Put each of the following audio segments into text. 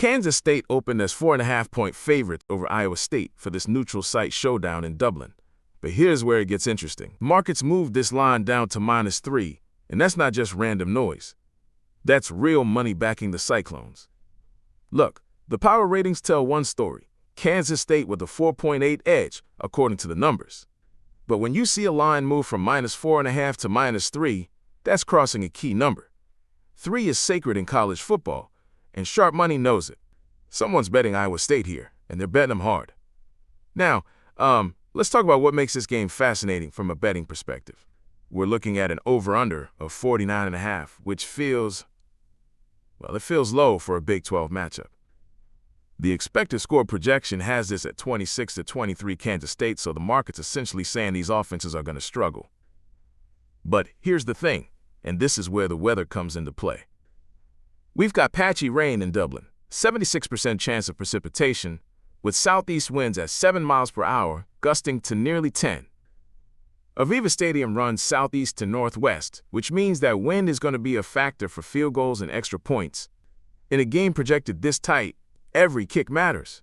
Kansas State opened as 4.5-point favorite over Iowa State for this neutral site showdown in Dublin. But here's where it gets interesting. Markets moved this line down to -3, and that's not just random noise. That's real money backing the Cyclones. Look, the power ratings tell one story. Kansas State with a 4.8 edge, according to the numbers. But when you see a line move from -4.5 to -3, that's crossing a key number. 3 is sacred in college football, and sharp money knows it. Someone's betting Iowa State here, and they're betting them hard. Now, let's talk about what makes this game fascinating from a betting perspective. We're looking at an over-under of 49.5, which feels low for a Big 12 matchup. The expected score projection has this at 26-23 Kansas State, so the market's essentially saying these offenses are going to struggle. But here's the thing, and this is where the weather comes into play. We've got patchy rain in Dublin, 76% chance of precipitation, with southeast winds at 7 miles per hour, gusting to nearly 10. Aviva Stadium runs southeast to northwest, which means that wind is going to be a factor for field goals and extra points. In a game projected this tight, every kick matters.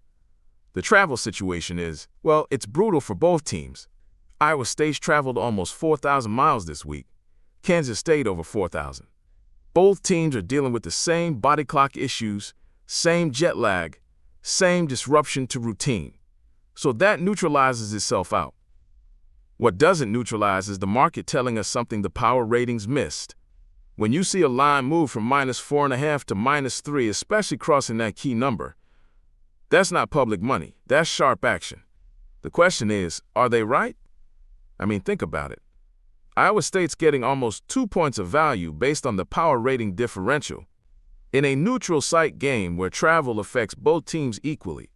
The travel situation is, well, it's brutal for both teams. Iowa State's traveled almost 4,000 miles this week. Kansas State over 4,000. Both teams are dealing with the same body clock issues, same jet lag, same disruption to routine. So that neutralizes itself out. What doesn't neutralize is the market telling us something the power ratings missed. When you see a line move from -4.5 to -3, especially crossing that key number, that's not public money. That's sharp action. The question is, are they right? I mean, think about it. Iowa State's getting almost 2 points of value based on the power rating differential. In a neutral site game where travel affects both teams equally,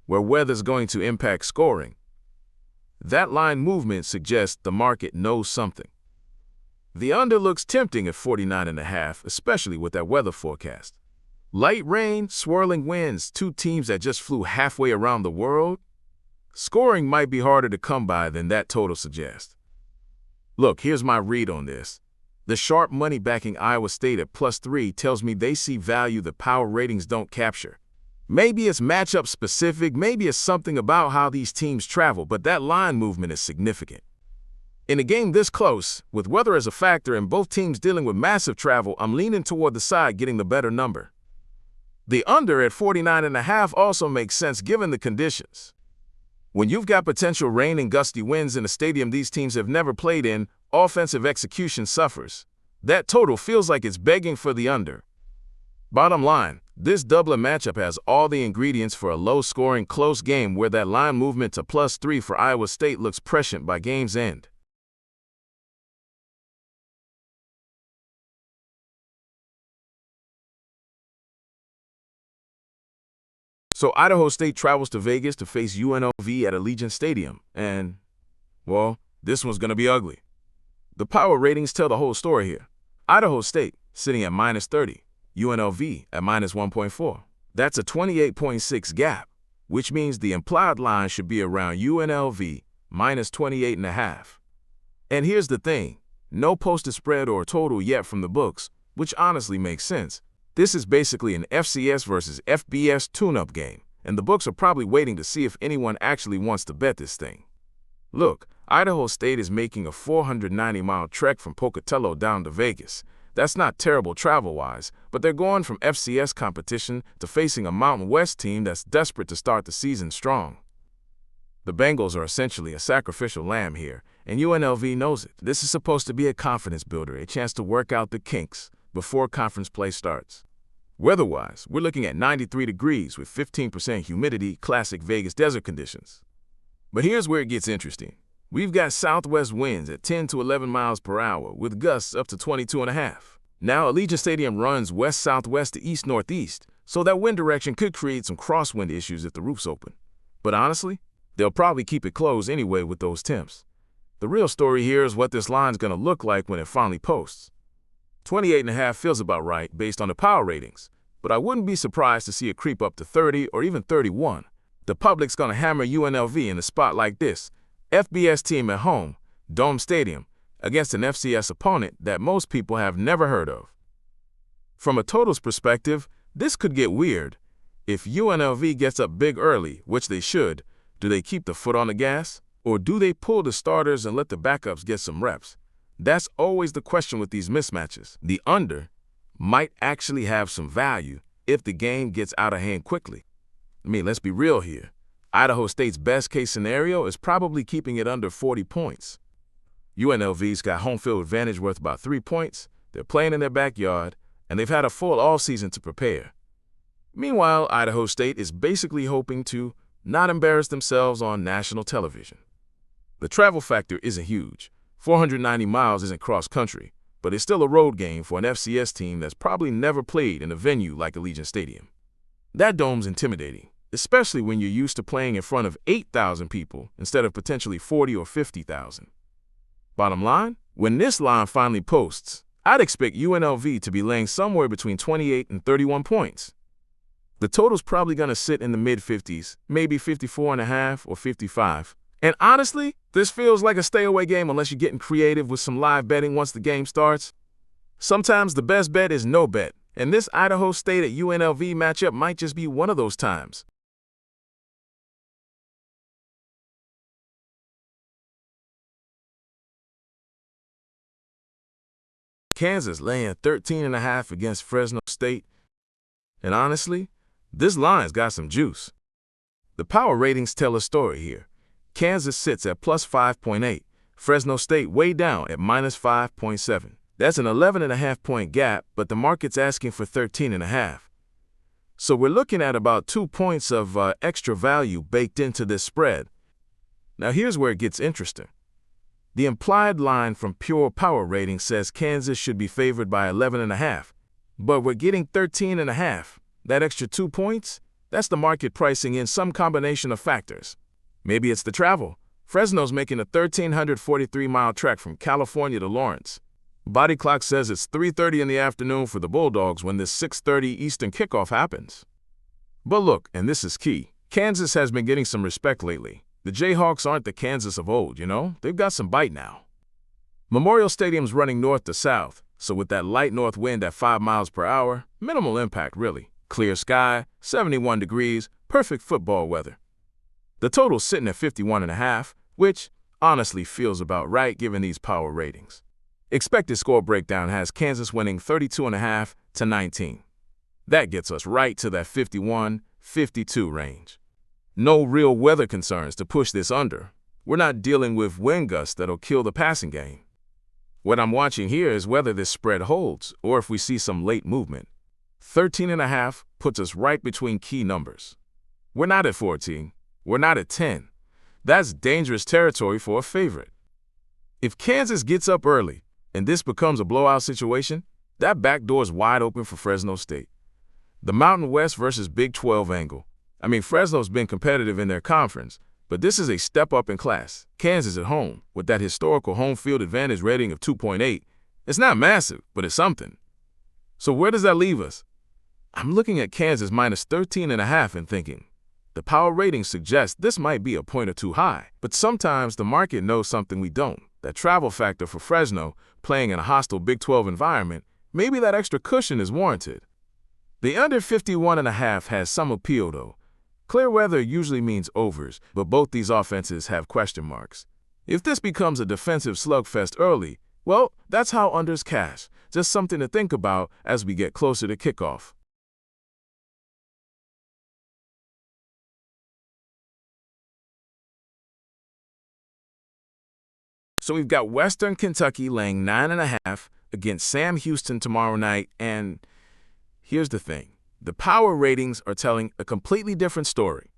where weather's going to impact scoring, that line movement suggests the market knows something. The under looks tempting at 49.5, especially with that weather forecast. Light rain, swirling winds, 2 teams that just flew halfway around the world. Scoring might be harder to come by than that total suggests. Look, here's my read on this. The sharp money backing Iowa State at +3 tells me they see value the power ratings don't capture. Maybe it's matchup specific, maybe it's something about how these teams travel, but that line movement is significant. In a game this close, with weather as a factor and both teams dealing with massive travel, I'm leaning toward the side getting the better number. The under at 49.5 also makes sense given the conditions. When you've got potential rain and gusty winds in a stadium these teams have never played in, offensive execution suffers. That total feels like it's begging for the under. Bottom line, this Dublin matchup has all the ingredients for a low-scoring, close game where that line movement to +3 for Iowa State looks prescient by game's end. So Idaho State travels to Vegas to face UNLV at Allegiant Stadium, and, well, this one's going to be ugly. The power ratings tell the whole story here. Idaho State sitting at -30, UNLV at -1.4. That's a 28.6 gap, which means the implied line should be around UNLV -28.5. And here's the thing, no posted spread or total yet from the books, which honestly makes sense. This is basically an FCS versus FBS tune-up game, and the books are probably waiting to see if anyone actually wants to bet this thing. Look, Idaho State is making a 490-mile trek from Pocatello down to Vegas. That's not terrible travel-wise, but they're going from FCS competition to facing a Mountain West team that's desperate to start the season strong. The Bengals are essentially a sacrificial lamb here, and UNLV knows it. This is supposed to be a confidence builder, a chance to work out the kinks before conference play starts. Weather-wise, we're looking at 93 degrees with 15% humidity, classic Vegas desert conditions. But here's where it gets interesting. We've got southwest winds at 10 to 11 miles per hour with gusts up to 22.5. Now, Allegiant Stadium runs west-southwest to east-northeast, so that wind direction could create some crosswind issues if the roof's open. But honestly, they'll probably keep it closed anyway with those temps. The real story here is what this line's going to look like when it finally posts. 28.5 feels about right based on the power ratings, but I wouldn't be surprised to see it creep up to 30 or even 31. The public's going to hammer UNLV in a spot like this. FBS team at home, Dome Stadium, against an FCS opponent that most people have never heard of. From a totals perspective, this could get weird. If UNLV gets up big early, which they should, do they keep the foot on the gas? Or do they pull the starters and let the backups get some reps? That's always the question with these mismatches. The under might actually have some value if the game gets out of hand quickly. I mean, let's be real here. Idaho State's best-case scenario is probably keeping it under 40 points. UNLV's got home field advantage worth about 3 points. They're playing in their backyard, and they've had a full all-season to prepare. Meanwhile, Idaho State is basically hoping to not embarrass themselves on national television. The travel factor isn't huge. 490 miles isn't cross-country, but it's still a road game for an FCS team that's probably never played in a venue like Allegiant Stadium. That dome's intimidating, especially when you're used to playing in front of 8,000 people instead of potentially 40 or 50,000. Bottom line, when this line finally posts, I'd expect UNLV to be laying somewhere between 28 and 31 points. The total's probably going to sit in the mid-50s, maybe 54.5 or 55. And honestly, this feels like a stay-away game unless you're getting creative with some live betting once the game starts. Sometimes the best bet is no bet, and this Idaho State at UNLV matchup might just be one of those times. Kansas laying 13.5 against Fresno State. And honestly, this line's got some juice. The power ratings tell a story here. Kansas sits at plus 5.8, Fresno State way down at minus 5.7. That's an 11.5 point gap, but the market's asking for 13.5. So we're looking at about 2 points of extra value baked into this spread. Now here's where it gets interesting. The implied line from pure power rating says Kansas should be favored by 11.5, but we're getting 13.5. That extra 2 points, that's the market pricing in some combination of factors. Maybe it's the travel. Fresno's making a 1,343-mile trek from California to Lawrence. Body clock says it's 3:30 in the afternoon for the Bulldogs when this 6:30 Eastern kickoff happens. But look, and this is key, Kansas has been getting some respect lately. The Jayhawks aren't the Kansas of old, you know? They've got some bite now. Memorial Stadium's running north to south, so with that light north wind at 5 miles per hour, minimal impact really. Clear sky, 71 degrees, perfect football weather. The total's sitting at 51.5, which honestly feels about right given these power ratings. Expected score breakdown has Kansas winning 32.5 to 19. That gets us right to that 51-52 range. No real weather concerns to push this under. We're not dealing with wind gusts that'll kill the passing game. What I'm watching here is whether this spread holds or if we see some late movement. 13.5 puts us right between key numbers. We're not at 14. We're not at 10. That's dangerous territory for a favorite. If Kansas gets up early and this becomes a blowout situation, that back door's wide open for Fresno State. The Mountain West versus Big 12 angle. I mean, Fresno's been competitive in their conference, but this is a step up in class. Kansas at home, with that historical home field advantage rating of 2.8, it's not massive, but it's something. So where does that leave us? I'm looking at Kansas minus 13.5 and thinking, the power rating suggests this might be a point or two high, but sometimes the market knows something we don't. That travel factor for Fresno, playing in a hostile Big 12 environment, maybe that extra cushion is warranted. The under 51.5 has some appeal though. Clear weather usually means overs, but both these offenses have question marks. If this becomes a defensive slugfest early, well, that's how unders cash. Just something to think about as we get closer to kickoff. So we've got Western Kentucky laying 9.5 against Sam Houston tomorrow night, and here's the thing. The power ratings are telling a completely different story.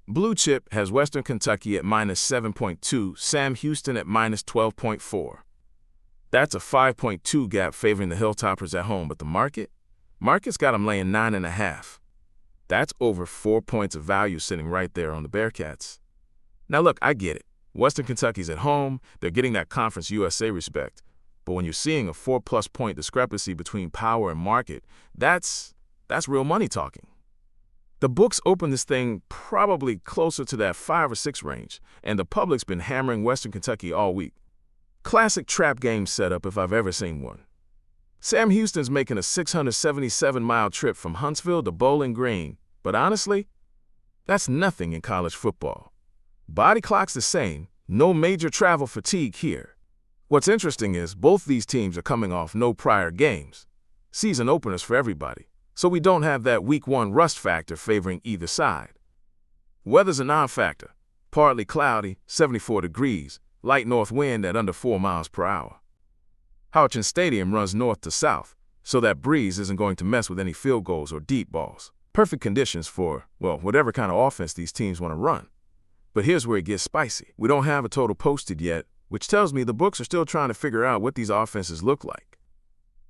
Blue Chip has Western Kentucky at minus 7.2, Sam Houston at minus 12.4. That's a 5.2 gap favoring the Hilltoppers at home, but the market's got them laying 9.5. That's over 4 points of value sitting right there on the Bearkats. Now look, I get it. Western Kentucky's at home, they're getting that Conference USA respect. But when you're seeing a 4+ point discrepancy between power and market, that's real money talking. The books open this thing probably closer to that 5 or 6 range, and the public's been hammering Western Kentucky all week. Classic trap game setup if I've ever seen one. Sam Houston's making a 677-mile trip from Huntsville to Bowling Green, But honestly, that's nothing in college football. Body clock's the same, no major travel fatigue here. What's interesting is both these teams are coming off no prior games, season openers for everybody, so we don't have that week 1 rust factor favoring either side. Weather's a non-factor, partly cloudy, 74 degrees, light north wind at under 4 miles per hour. Houchin Stadium runs north to south, so that breeze isn't going to mess with any field goals or deep balls. Perfect conditions for, well, whatever kind of offense these teams want to run. But here's where it gets spicy. We don't have a total posted yet, which tells me the books are still trying to figure out what these offenses look like.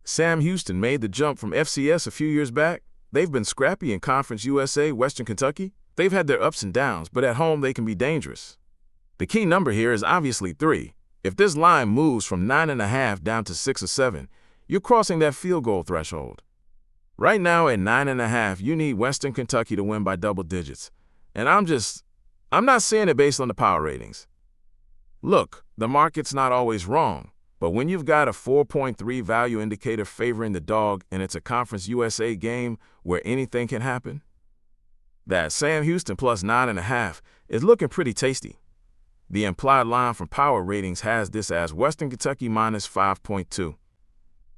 Sam Houston made the jump from FCS a few years back. They've been scrappy in Conference USA, Western Kentucky. They've had their ups and downs, but at home they can be dangerous. The key number here is obviously 3. If this line moves from 9.5 down to 6 or 7, you're crossing that field goal threshold. Right now at 9.5, you need Western Kentucky to win by double digits. And I'm not saying it based on the power ratings. Look, the market's not always wrong, but when you've got a 4.3 value indicator favoring the dog and it's a Conference USA game where anything can happen, that Sam Houston plus 9.5 is looking pretty tasty. The implied line from power ratings has this as Western Kentucky minus 5.2.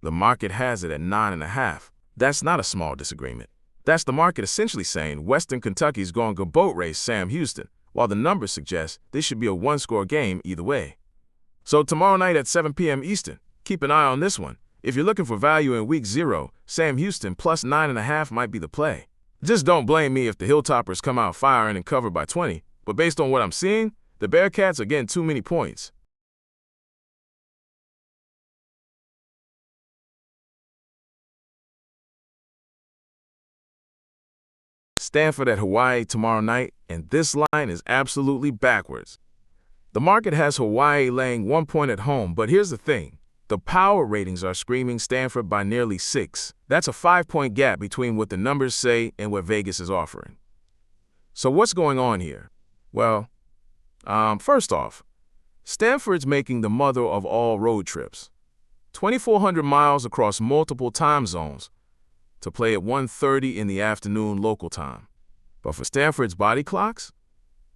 The market has it at 9.5. That's not a small disagreement. That's the market essentially saying Western Kentucky's going to boat race Sam Houston, while the numbers suggest this should be a one-score game either way. So tomorrow night at 7 p.m. Eastern, keep an eye on this one. If you're looking for value in Week 0, Sam Houston plus 9.5 might be the play. Just don't blame me if the Hilltoppers come out firing and cover by 20, but based on what I'm seeing, the Bearkats are getting too many points. Stanford at Hawaii tomorrow night, and this line is absolutely backwards. The market has Hawaii laying 1 point at home, but here's the thing. The power ratings are screaming Stanford by nearly 6. That's a 5-point gap between what the numbers say and what Vegas is offering. So what's going on here? Well, first off, Stanford's making the mother of all road trips. 2,400 miles across multiple time zones to play at 1:30 in the afternoon local time. But for Stanford's body clocks,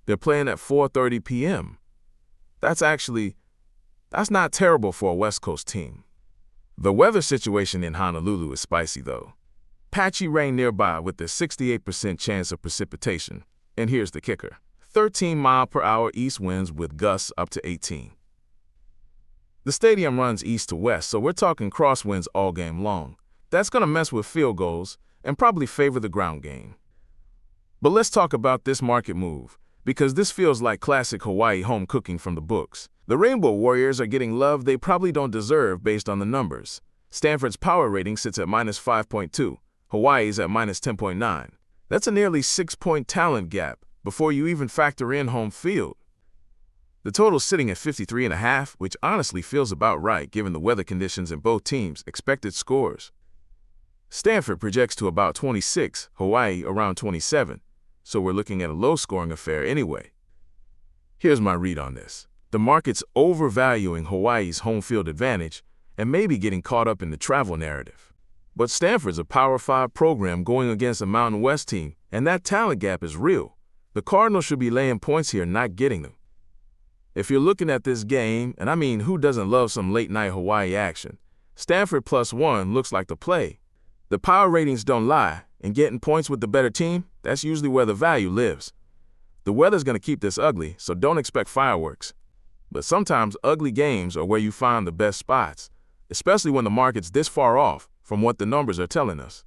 they're playing at 4:30 p.m. That's not terrible for a West Coast team. The weather situation in Honolulu is spicy, though. Patchy rain nearby with a 68% chance of precipitation. And here's the kicker. 13-mile-per-hour east winds with gusts up to 18. The stadium runs east to west, so we're talking crosswinds all game long. That's going to mess with field goals and probably favor the ground game. But let's talk about this market move, because this feels like classic Hawaii home cooking from the books. The Rainbow Warriors are getting love they probably don't deserve based on the numbers. Stanford's power rating sits at minus 5.2. Hawaii's at minus 10.9. That's a nearly 6-point talent gap before you even factor in home field. The total's sitting at 53.5, which honestly feels about right given the weather conditions in both teams' expected scores. Stanford projects to about 26, Hawaii around 27, so we're looking at a low-scoring affair anyway. Here's my read on this. The market's overvaluing Hawaii's home field advantage and maybe getting caught up in the travel narrative. But Stanford's a Power 5 program going against a Mountain West team, and that talent gap is real. The Cardinals should be laying points here, not getting them. If you're looking at this game, and I mean who doesn't love some late-night Hawaii action, Stanford plus 1 looks like the play. The power ratings don't lie, and getting points with the better team, that's usually where the value lives. The weather's going to keep this ugly, so don't expect fireworks. But sometimes ugly games are where you find the best spots, especially when the market's this far off from what the numbers are telling us.